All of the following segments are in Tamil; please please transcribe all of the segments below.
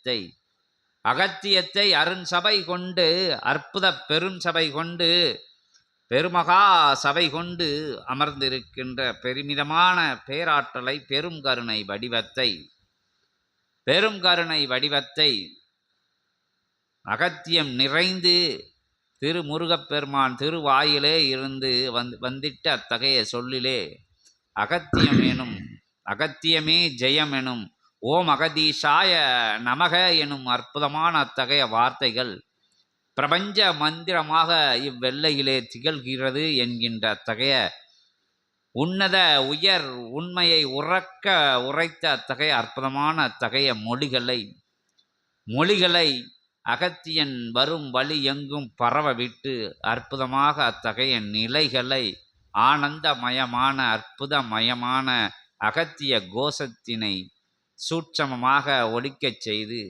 அகத்தியத்தை. அகத்தியத்தை அருண்சபை கொண்டு அற்புத பெரும் சபை கொண்டு பெருமகா சபை கொண்டு அமர்ந்திருக்கின்ற பெருமிதமான பேராற்றலை பெரும் கருணை வடிவத்தை அகத்தியம் நிறைந்து திருமுருகப்பெருமான் திருவாயிலே இருந்து வந்திட்ட அத்தகைய சொல்லிலே அகத்தியமே ஜெயம் எனும் ஓம் அகதீஷாய நமக எனும் அற்புதமான அத்தகைய வார்த்தைகள் பிரபஞ்ச மந்திரமாக இவ்வெல்லையிலே திகழ்கிறது என்கின்ற அத்தகைய உன்னத உயர் உண்மையை உரைத்த அத்தகைய அற்புதமான அத்தகைய மொழிகளை அகத்தியன் வரும் வழி எங்கும் பரவ விட்டு அற்புதமாக அத்தகைய நிலைகளை ஆனந்தமயமான அற்புதமயமான அகத்திய கோஷத்தினை சூட்சமமாக ஒலிக்கச் செய்து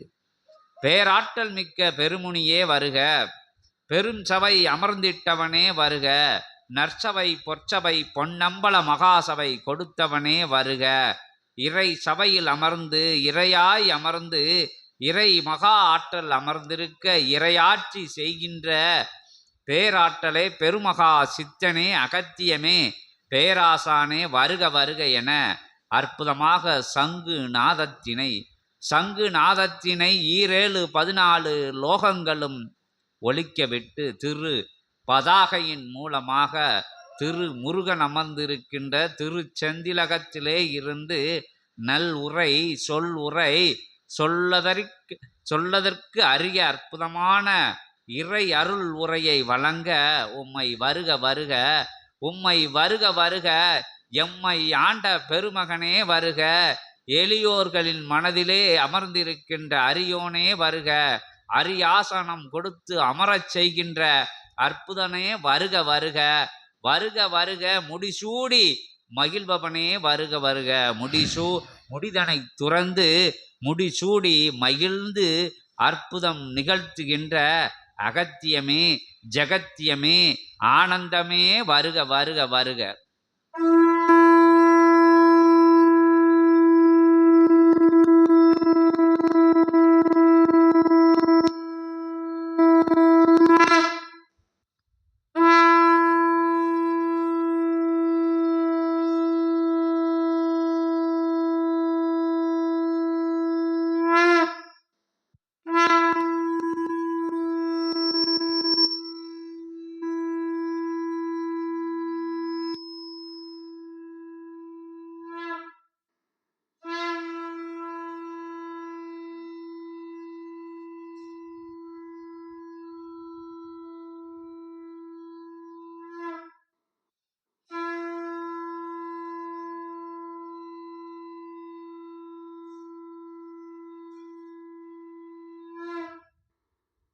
பேராற்றல் மிக்க பெருமுனியே வருக, பெரும் சபை அமர்ந்திட்டவனே வருக, நற்சபை பொற்சபை பொன்னம்பல மகாசபை கொடுத்தவனே வருக, இறை சபையில் அமர்ந்து இறையாய் அமர்ந்து இறை மகா ஆற்றல் அமர்ந்திருக்க இறையாட்சி செய்கின்ற பேராற்றலே பெருமகா சித்தனே அகத்தியமே பேராசானே வருக வருக என அற்புதமாக சங்கு நாதத்தினை 14 லோகங்களும் ஒலிக்கவிட்டு திரு பதாகையின் மூலமாக திரு முருகன் அமர்ந்திருக்கின்ற திருச்செந்திலகத்திலே இருந்து நல் உரை சொல்லதற்கு அரிய அற்புதமான இறை அருள் உரையை வழங்க உம்மை வருக வருக எம்மை ஆண்ட பெருமகனே வருக, எளியோர்களின் மனதிலே அமர்ந்திருக்கின்ற அரியோனே வருக, அரியாசனம் கொடுத்து அமரச் செய்கின்ற அற்புதனே வருக வருக முடிசூடி மகிழ்பவனே வருக முடிதனை துறந்து முடிசூடி மகிழ்ந்து அற்புதம் நிகழ்த்துகின்ற அகத்தியமே ஜகத்தியமே ஆனந்தமே வருக.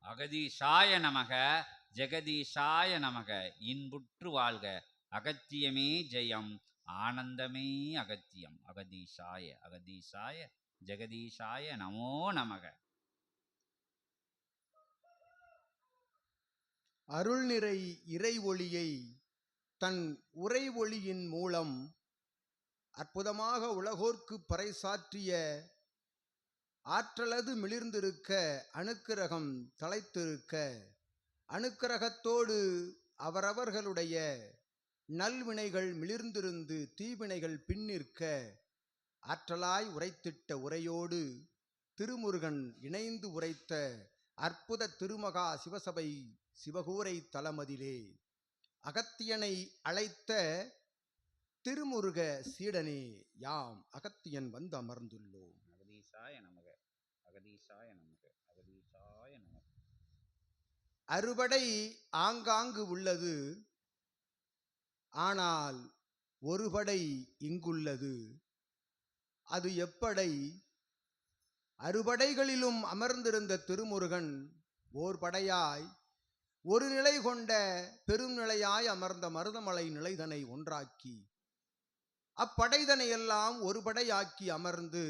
அகதீஷாய நமக ஜெகதீஷாய நமக இன்புற்று வாழ்க. அகத்தியமே ஜெயம், ஆனந்தமே அகத்தியம். அகதீஷாய ஜெகதீஷாய நமோ நமக. அருள்நிறை இறை ஒளியை தன் உரை ஒளியின் மூலம் அற்புதமாக உலகோர்க்கு பறைசாற்றிய ஆற்றலது மிளிர்ந்திருக்க அணுக்கிரகம் தழைத்திருக்க அணுக்கிரகத்தோடு அவரவர்களுடைய நல்வினைகள் மிளிர்ந்திருந்து தீவினைகள் பின்னிற்க ஆற்றலாய் உரைத்திட்ட உரையோடு திருமுருகன் இணைந்து உரைத்த அற்புத திருமகா சிவசபை சிவகூரை தலமதிலே அகத்தியனை அழைத்த திருமுருக சீடனே யாம் அகத்தியன் வந்து அமர்ந்துள்ளோம். அகதீஷாய நமக அகதீஷாய நமக அகதீஷாய நமக. அறுபடை ஆங்காங்கு உள்ளது, ஆனால் ஒருபடை இங்குள்ளது. அது எப்படை? அறுபடைகளிலும் அமர்ந்திருந்த திருமுருகன் ஓர் படையாய் ஒரு நிலை கொண்ட பெரும் நிலையாய் அமர்ந்த மருதமலை நிலைதனை ஒன்றாக்கி அப்படைதனை எல்லாம் ஒரு படையாக்கி அமர்ந்து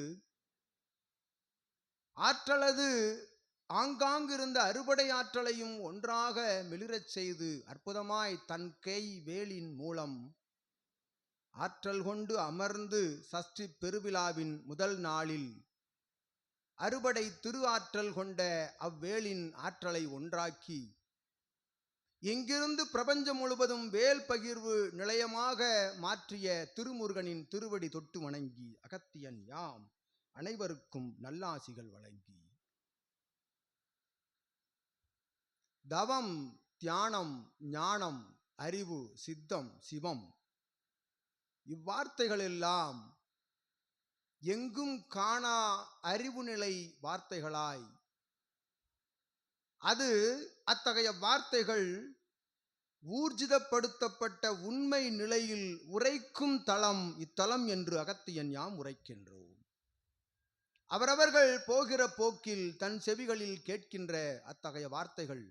ஆற்றலது ஆங்காங்கிருந்த அறுபடை ஆற்றலையும் ஒன்றாக மிளிரச் செய்து அற்புதமாய் தன் கை வேலின் மூலம் ஆற்றல் கொண்டு அமர்ந்து சஷ்டி பெருவிழாவின் முதல் நாளில் அறுபடை திரு ஆற்றல் கொண்ட அவ்வேளின் ஆற்றலை ஒன்றாக்கி இங்கிருந்து பிரபஞ்சம் முழுவதும் வேல் பகிர்வு நிலையமாக மாற்றிய திருமுருகனின் திருவடி தொட்டு வணங்கி அகத்தியன் யாம் அனைவருக்கும் நல்லாசிகள் வழங்கி தவம், தியானம், ஞானம், அறிவு, சித்தம், சிவம் இவ்வார்த்தைகள் எல்லாம் எங்கும் காணா அறிவு நிலை வார்த்தைகளாய் அது அத்தகைய வார்த்தைகள் ஊர்ஜிதப்படுத்தப்பட்ட உண்மை நிலையில் உரைக்கும் தளம் இத்தலம் என்று அகத்தியன் யாம் உரைக்கின்றோம். அவரவர்கள் போகிற போக்கில் தன் செவிகளில் கேட்கின்ற அத்தகைய வார்த்தைகள்,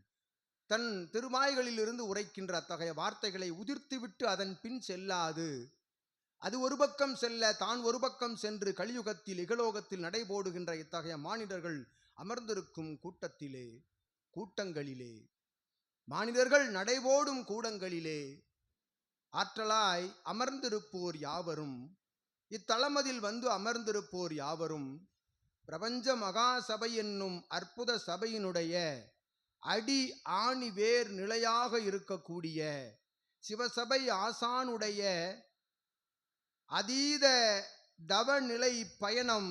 தன் திருமாய்களில் இருந்து உரைக்கின்ற அத்தகைய வார்த்தைகளை உதிர்த்துவிட்டு அதன் பின் செல்லாது அது ஒரு பக்கம் செல்ல தான் ஒரு பக்கம் சென்று கலியுகத்தில் இகலோகத்தில் நடைபோடுகின்ற இத்தகைய மானிடர்கள் அமர்ந்திருக்கும் கூட்டங்களிலே மானிடர்கள் நடைபோடும் கூடங்களிலே ஆற்றலாய் அமர்ந்திருப்போர் யாவரும், இத்தலமதில் வந்து அமர்ந்திருப்போர் யாவரும் பிரபஞ்ச மகா சபை என்னும் அற்புத சபையினுடைய அடி ஆணி வேர் நிலையாக இருக்கக்கூடிய சிவசபை ஆசானுடைய அதீத தவநிலை பயணம்,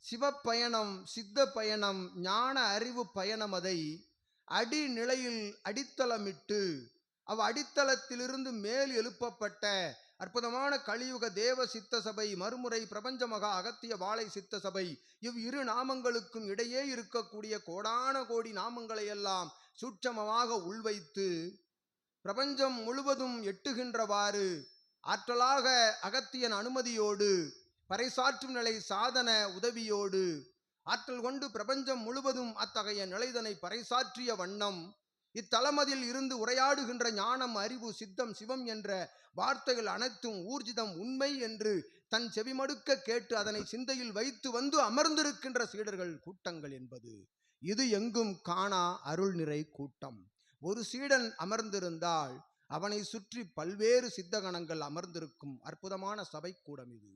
சிவப்பயணம், சித்த பயணம், ஞான அறிவு பயணம் அதை அடிநிலையில் அடித்தளமிட்டு அடித்தளத்திலிருந்து மேல் எழுப்பப்பட்ட அற்புதமான கலியுக தேவ சித்த சபை, மறுமுறை பிரபஞ்ச மகா அகத்திய வாழை சித்த சபை, இவ் இரு நாமங்களுக்கும் இடையே இருக்கக்கூடிய கோடான கோடி நாமங்களை எல்லாம் சூட்சமமாக உள்வைத்து பிரபஞ்சம் முழுவதும் எட்டுகின்றவாறு ஆற்றலாக அகத்தியன் அனுமதியோடு பறைசாற்றும் நிலை சாதன உதவியோடு ஆற்றல் கொண்டு பிரபஞ்சம் முழுவதும் அத்தகைய நிலைதனை பறைசாற்றிய வண்ணம் இத்தலமதில் இருந்து உரையாடுகின்ற ஞானம், அறிவு, சித்தம், சிவம் என்ற வார்த்தைகள் அனைத்தும் ஊர்ஜிதம் உண்மை என்று தன் செவிமடுக்க கேட்டு அதனை சிந்தையில் வைத்து வந்து அமர்ந்திருக்கின்ற சீடர்கள் கூட்டங்கள் என்பது இது எங்கும் காணா அருள் நிறை கூட்டம். ஒரு சீடன் அமர்ந்திருந்தால் அவனை சுற்றி பல்வேறு சித்தகணங்கள் அமர்ந்திருக்கும் அற்புதமான சபை கூடம் இது.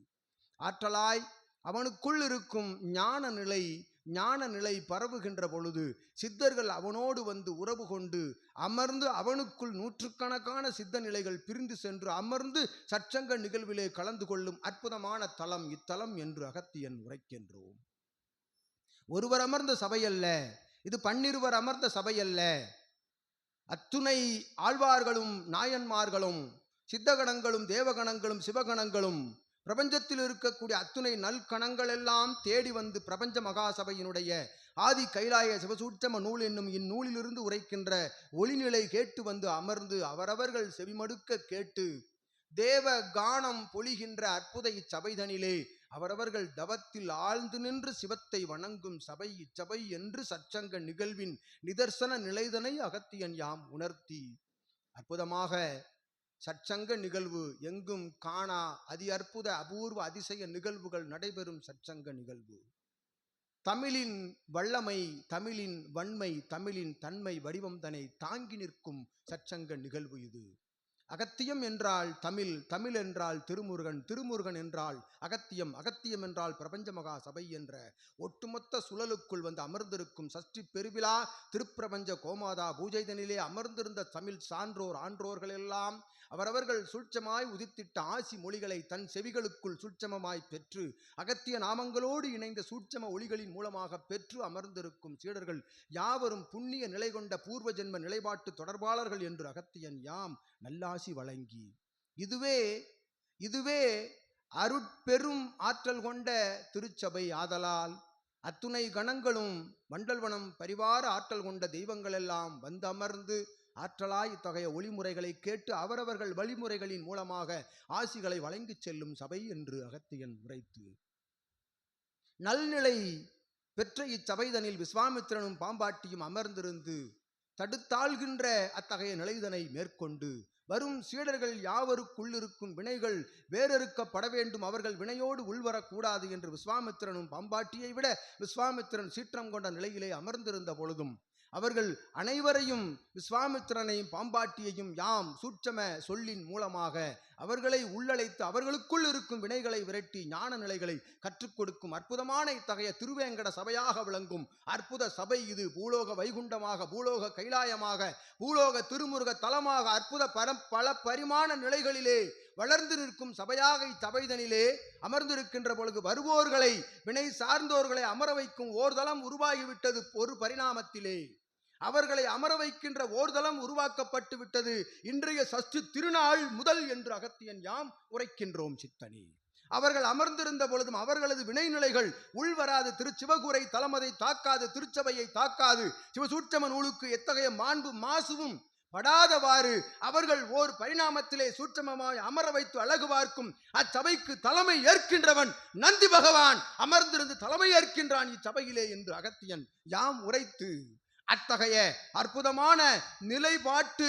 ஆற்றலாய் அவனுக்குள் இருக்கும் ஞான நிலை பரவுகின்ற பொழுது சித்தர்கள் அவனோடு வந்து உறவு கொண்டு அமர்ந்து அவனுக்குள் நூற்றுக்கணக்கான சித்த நிலைகள் பிரிந்து சென்று அமர்ந்து சற்சங்க நிகழ்விலே கலந்து கொள்ளும் அற்புதமான தலம் இத்தலம் என்று அகத்தியன் உரைக்கின்றோம். ஒருவர் அமர்ந்த சபையல்ல இது, பன்னிருவர் அமர்ந்த சபையல்ல. அத்துணை ஆழ்வார்களும் நாயன்மார்களும் சித்தகணங்களும் தேவகணங்களும் சிவகணங்களும் பிரபஞ்சத்தில் இருக்கக்கூடிய அத்துணை நல்கணங்கள் எல்லாம் தேடி வந்து பிரபஞ்ச மகாசபையினுடைய ஆதி கைலாய சிவசூட்சம நூல் என்னும் இந்நூலிலிருந்து உரைக்கின்ற ஒளிநிலை கேட்டு வந்து அமர்ந்து அவரவர்கள் செவிமடுக்க கேட்டு தேவ கானம் பொழிகின்ற அற்புத இச்சபைதனிலே அவரவர்கள் தவத்தில் ஆழ்ந்து நின்று சிவத்தை வணங்கும் சபை இச்சபை என்று சற்சங்க நிகழ்வின் நிதர்சன நிலைதனை அகத்தியன் யாம் உணர்த்தி அற்புதமாக சற்சங்க நிகழ்வு எங்கும் காணா அதி அற்புத அபூர்வ அதிசய நிகழ்வுகள் நடைபெறும் சற்சங்க நிகழ்வு. தமிழின் வல்லமை, தமிழின் வன்மை, தமிழின் தன்மை வடிவம் தன்னை தாங்கி நிற்கும் சற்சங்க நிகழ்வு இது. அகத்தியம் என்றால் தமிழ், தமிழ் என்றால் திருமுருகன், திருமுருகன் என்றால் அகத்தியம், அகத்தியம் என்றால் பிரபஞ்ச மகா சபை என்ற ஒட்டுமொத்த சுழலுக்குள் வந்து அமர்ந்திருக்கும் சஷ்டி பெருவிழா திருப்பிரபஞ்ச கோமாதா பூஜைதனிலே அமர்ந்திருந்த தமிழ் சான்றோர் ஆன்றோர்கள் எல்லாம் அவரவர்கள் சூட்சமாய் உதித்திட்ட ஆசி மொழிகளை தன் செவிகளுக்குள் சூட்சமமாய் பெற்று அகத்திய நாமங்களோடு இணைந்த சூட்சம ஒளிகளின் மூலமாக பெற்று அமர்ந்திருக்கும் சீடர்கள் யாவரும் புண்ணிய நிலை கொண்ட பூர்வ ஜென்ம நிலைப்பாட்டு தொடர்பாளர்கள் என்று அகத்தியன் யாம் நல்லாசி வழங்கி இதுவே அருட்பெரும் ஆற்றல் கொண்ட திருச்சபை ஆதலால் அத்துணை கணங்களும் மண்டல்வனம் பரிவார ஆற்றல் கொண்ட தெய்வங்கள் எல்லாம் வந்து அமர்ந்து ஆற்றலாய் இத்தகைய ஒளிமுறைகளை கேட்டு அவரவர்கள் வழிமுறைகளின் மூலமாக ஆசிகளை வழங்கி செல்லும் சபை என்று அகத்தியன் உரைத்து நல்நிலை பெற்ற இச்சபைதனில் விஸ்வாமித்திரனும் பாம்பாட்டியும் அமர்ந்திருந்து தடுத்தாள்கின்ற அத்தகைய நிலைதனை மேற்கொண்டு வரும் சீடர்கள் யாவருக்குள்ளிருக்கும் வினைகள் வேறறுக்கப்பட வேண்டும், அவர்கள் வினையோடு உள்வரக்கூடாது என்று விஸ்வாமித்திரனும் பாம்பாட்டியை விட விஸ்வாமித்திரன் சீற்றம் கொண்ட நிலையிலே அமர்ந்திருந்த பொழுதும் அவர்கள் அனைவரையும், விஸ்வாமித்திரனையும் பாம்பாட்டியையும் யாம் சூட்சம சொல்லின் மூலமாக அவர்களை உள்ளழைத்து அவர்களுக்குள் இருக்கும் வினைகளை விரட்டி ஞான நிலைகளை கற்றுக் கொடுக்கும் அற்புதமான இத்தகைய திருவேங்கட சபையாக விளங்கும் அற்புத சபை இது. பூலோக வைகுண்டமாக, பூலோக கைலாயமாக, பூலோக திருமுருக தலமாக அற்புத பல பரிமாண நிலைகளிலே வளர்ந்து நிற்கும் சபையாக இச்சபைதனிலே அமர்ந்திருக்கின்ற பொழுது வருவோர்களை, வினை சார்ந்தோர்களை அமர வைக்கும் ஓர்தலம் உருவாகிவிட்டது. ஒரு பரிணாமத்திலே அவர்களை அமர வைக்கின்ற ஓர்தலம் உருவாக்கப்பட்டு விட்டது. இன்றைய சஷ்டி திருநாள் முதல் என்று அகத்தியன் யாம் உரைக்கின்றோம் சித்தனே. அவர்கள் அமர்ந்திருந்த பொழுதும் அவர்களது வினைநிலைகள் உள்வராது. திருச்சிவகுரை தலமதை தாக்காது, திருச்சபையை தாக்காது. சிவசூட்சம நூலுக்கு எத்தகைய மாண்பு மாசுவும் படாதவாறு அவர்கள் ஓர் பரிணாமத்திலே சூட்சமமாய் அமர வைத்து அழகு பார்க்கும் அச்சபைக்கு தலைமை ஏற்கின்றவன் நந்தி பகவான் அமர்ந்திருந்து தலைமை ஏற்கின்றான் இச்சபையிலே என்று அகத்தியன் யாம் உரைத்து அத்தகைய அற்புதமான நிலைப்பாட்டு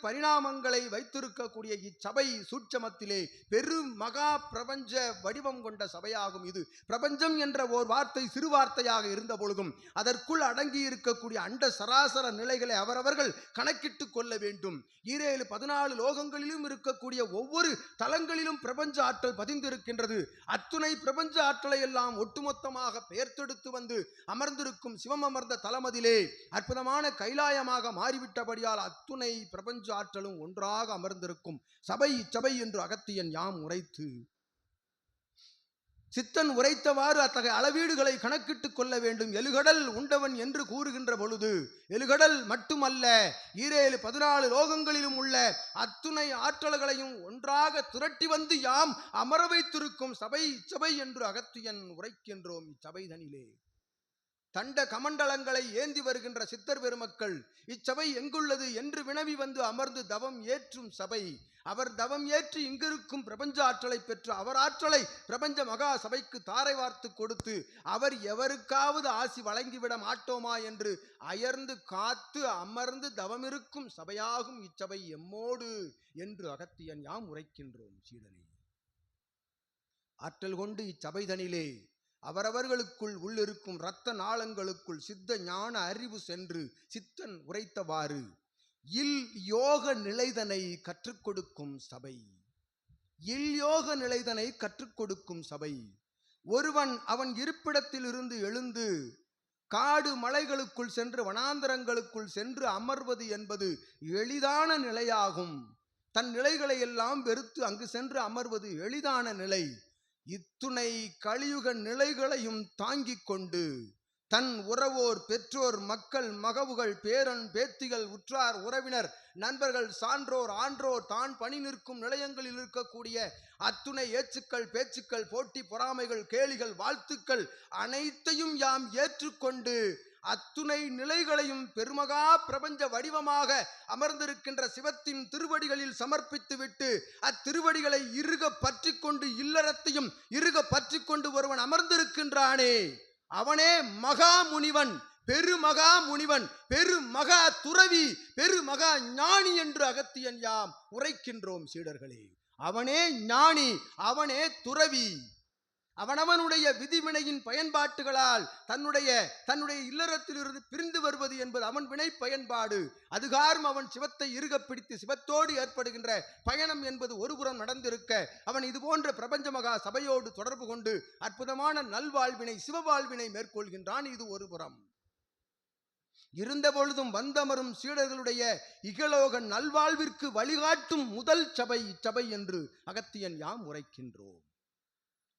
பரிணாமங்களை வைத்திருக்கக்கூடிய இச்சபை சூட்சமத்திலே பெரும் மகா பிரபஞ்ச வடிவம் கொண்ட சபையாகும் இது. பிரபஞ்சம் என்ற ஓர் வார்த்தை சிறு வார்த்தையாக இருந்த பொழுதும் அதற்குள் அடங்கி இருக்கக்கூடிய அண்ட சராசர நிலைகளை அவரவர்கள் கணக்கிட்டு கொள்ள வேண்டும். 14 லோகங்களிலும் இருக்கக்கூடிய ஒவ்வொரு தலங்களிலும் பிரபஞ்ச ஆற்றல் பதிந்திருக்கின்றது. அத்துணை பிரபஞ்ச ஆற்றலை எல்லாம் ஒட்டுமொத்தமாக பெயர்த்தெடுத்து வந்து அமர்ந்திருக்கும் சிவம் அமர்ந்த தலமதிலே அற்புதமான கைலாயமாக மாறிவிட்டபடியால் அத்துணை பிரபஞ்ச ஆற்றலும் ஒன்றாக அமர்ந்திருக்கும் சபை இச்சபை என்று அகத்தியன் யாம் உரைத்து சித்தன் உரைத்தவாறு அத்தகைய அளவீடுகளை கணக்கிட்டுக் கொள்ள வேண்டும். எழுகடல் உண்டவன் என்று கூறுகின்ற பொழுது எழுகடல் மட்டுமல்ல, 14 லோகங்களிலும் உள்ள அத்துணை ஆற்றல்களையும் ஒன்றாக திரட்டி வந்து யாம் அமர வைத்திருக்கும் சபை இச்சபை என்று அகத்தியன் உரைக்கின்றோம். இச்சபைதனிலே தண்ட கமண்டலங்களை ஏந்தி வருகின்ற சித்தர் பெருமக்கள் இச்சபை எங்குள்ளது என்று வினவி வந்து அமர்ந்து தவம் ஏற்றும் சபை. அவர் தவம் ஏற்றி இங்கிருக்கும் பிரபஞ்ச ஆற்றலை பெற்று அவர் ஆற்றலை பிரபஞ்ச மகா சபைக்கு தாரை வார்த்து கொடுத்து அவர் எவருக்காவது ஆசி வழங்கிவிட மாட்டோமா என்று அயர்ந்து காத்து அமர்ந்து தவமிருக்கும் சபையாகும் இச்சபை எம்மோடு என்று அகத்தியன் யாம் உரைக்கின்றோம். சீடனே, ஆற்றல் கொண்டு இச்சபைதனிலே அவரவர்களுக்குள் உள்ளிருக்கும் இரத்த நாளங்களுக்குள் சித்த ஞான அறிவு சென்று சித்தன் உரைத்தவாறு யோக நிலைதனை கற்றுக் கொடுக்கும் சபை. யோக நிலைதனை கற்றுக் கொடுக்கும் சபை. ஒருவன் அவன் இருப்பிடத்தில் இருந்து எழுந்து காடு மலைகளுக்குள் சென்று வனாந்தரங்களுக்குள் சென்று அமர்வது என்பது எளிதான நிலையாகும். தன் நிலைகளை எல்லாம் வெறுத்து அங்கு சென்று அமர்வது எளிதான நிலை. இத்துணை கலியுக நிலைகளையும் தாங்கிக் கொண்டு தன் உறவோர், பெற்றோர், மக்கள், மகவுகள், பேரன், பேத்திகள், உற்றார், உறவினர், நண்பர்கள், சான்றோர், ஆன்றோர், தான் பணி நிற்கும் நிலையங்களில் இருக்கக்கூடிய அத்துணை ஏச்சுக்கள், பேச்சுக்கள், போட்டி, பொறாமைகள், கேலிகள், வாழ்த்துக்கள் அனைத்தையும் யாம் ஏற்றுக்கொண்டு அத்துணை நிலைகளையும் பெருமகா பிரபஞ்ச வடிவமாக அமர்ந்திருக்கின்ற சிவத்தின் திருவடிகளில் சமர்ப்பித்து விட்டு அத்திருவடிகளை இறுக பற்றி கொண்டு இல்லறத்தையும் இறுக பற்றி கொண்டு ஒருவன் அமர்ந்திருக்கின்றானே அவனே மகா முனிவன், பெருமகா முனிவன், பெருமகா துறவி, பெருமகா ஞானி என்று அகத்தியன் யாம் உரைக்கின்றோம். சீடர்களே, அவனே ஞானி, அவனே துறவி. அவனவனுடைய விதிவினையின் பயன்பாட்டுகளால் தன்னுடைய இல்லறத்திலிருந்து பிரிந்து வருவது என்பது அவன் வினை பயன்பாடு. அதுகாரும் அவன் சிவத்தை இறுக பிடித்து சிவத்தோடு ஏற்படுகின்ற பயணம் என்பது ஒருபுறம் நடந்திருக்க அவன் இது போன்ற பிரபஞ்ச மகா சபையோடு தொடர்பு கொண்டு அற்புதமான நல்வாழ்வினை சிவவாழ்வினை மேற்கொள்கின்றான். இது ஒருபுறம் இருந்த பொழுதும் வந்தமரும் சீடர்களுடைய இகலோக நல்வாழ்விற்கு வழிகாட்டும் முதல் சபை இச்சபை என்று அகத்தியன் யாம் உரைக்கின்றோம்.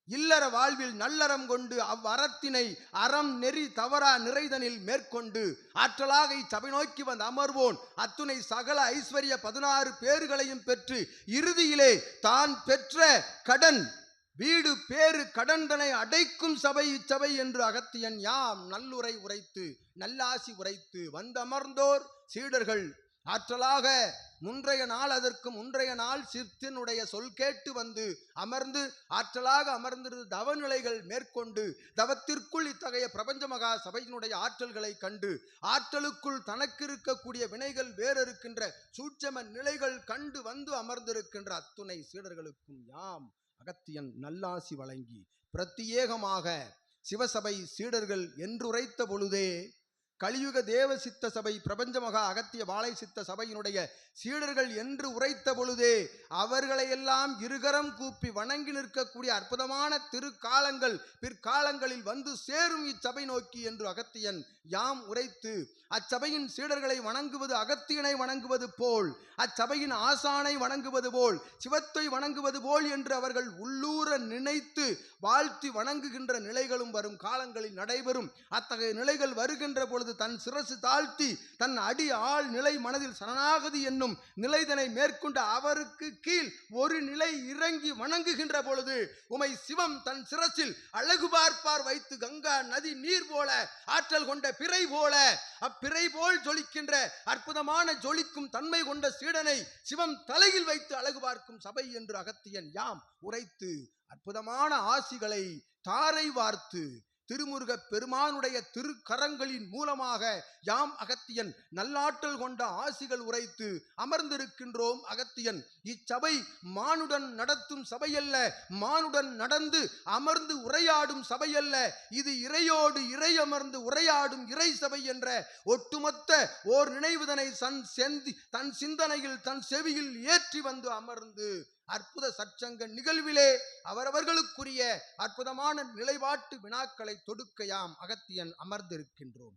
இல்லற வாழ்வில் நல்லறம் கொண்டு அவ்வறத்தினை அறம் நெறி தவறா நிறைதனில் மேற்கொண்டு ஆற்றலாக இச்சபை நோக்கி வந்து அமர்வோன் அத்துணை சகல ஐஸ்வர்ய 16 பேர்களையும் பெற்று இறுதியிலே தான் பெற்ற கடன் வீடு பேறு கடன்தனை அடைக்கும் சபை இச்சபை என்று அகத்தியன் யாம் நல்லுரை உரைத்து நல்லாசி உரைத்து வந்தமர்ந்தோர் சீடர்கள் ஆற்றலாக முன்றைய நாள் அதற்கு முன்றைய நாள் சித்தினுடைய சொல் கேட்டு வந்து அமர்ந்து ஆற்றலாக அமர்ந்திருந்த தவநிலைகள் மேற்கொண்டு தவத்திற்குள் இத்தகைய பிரபஞ்ச மகா சபையினுடைய ஆற்றல்களை கண்டு ஆற்றலுக்குள் தனக்கு இருக்கக்கூடிய வினைகள் வேறிருக்கின்ற சூட்சம நிலைகள் கண்டு வந்து அமர்ந்திருக்கின்ற அத்துணை சீடர்களுக்கும் யாம் அகத்தியன் நல்லாசி வழங்கி பிரத்யேகமாக சிவசபை சீடர்கள் என்றுரைத்த பொழுதே கலியுக தேவ சித்த சபை பிரபஞ்ச மகா அகத்திய வாழை சித்த சபையினுடைய சீடர்கள் என்று உரைத்த பொழுதே அவர்களையெல்லாம் இருகரம் கூப்பி வணங்கி நிற்கக்கூடிய அற்புதமான திருக்காலங்கள் பிற்காலங்களில் வந்து சேரும் இச்சபை நோக்கி என்று அகத்தியன் யாம் உரைத்து, அச்சபையின் சீடர்களை வணங்குவது அகத்தியனை வணங்குவது போல், அச்சபையின் ஆசானை வணங்குவது போல், சிவத்தை வணங்குவது போல் என்று அவர்கள் உள்ளூர நினைத்து வாழ்த்தி வணங்குகின்ற நிலைகளும் வரும் காலங்களில் நடைபெறும். அத்தகைய நிலைகள் வருகின்ற பொழுது தன் சிரசு தாழ்த்தி தன் அடி ஆள் நிலை மனதில் சரணாகதி என்னும் நிலைதனை மேற்கொண்டு அவருக்கு கீழ் ஒரு நிலை இறங்கி வணங்குகின்ற பொழுது உமை சிவம் தன் சிரசில் அழகு பார்ப்பார் வைத்து கங்கா நதி நீர் போல ஆற்றல் கொண்ட பிறை போல அப்பிறை போல் ஜொலிக்கின்ற அற்புதமான ஜொலிக்கும் தன்மை கொண்ட சீடனை சிவம் தலையில் வைத்து அழகு பார்க்கும் சபை என்று அகத்தியன் யாம் உரைத்து அற்புதமான ஆசிகளை தாரை வார்த்து திருமுருக பெருமானுடைய திருக்கரங்களின் மூலமாக யாம் அகத்தியன் நல்லாற்றல் கொண்ட ஆசிகள் உரைத்து அமர்ந்திருக்கின்றோம். அகத்தியன் இச்சபை மானுடன் நடத்தும் சபையல்ல, மானுடன் நடந்து அமர்ந்து உரையாடும் சபையல்ல, இது இறையோடு இறை அமர்ந்து உரையாடும் இறை சபை என்ற ஒட்டுமொத்த ஓர் நினைவுதனை தன் சிந்தனையில் தன் செவியில் ஏற்றி வந்து அமர்ந்து அற்புத சற்சங்க நிகழ்விலே அவரவர்களுக்குரிய அற்புதமான நிலைப்பாட்டு வினாக்களை தொடுக்க யாம் அகத்தியன் அமர்ந்திருக்கின்றோம்.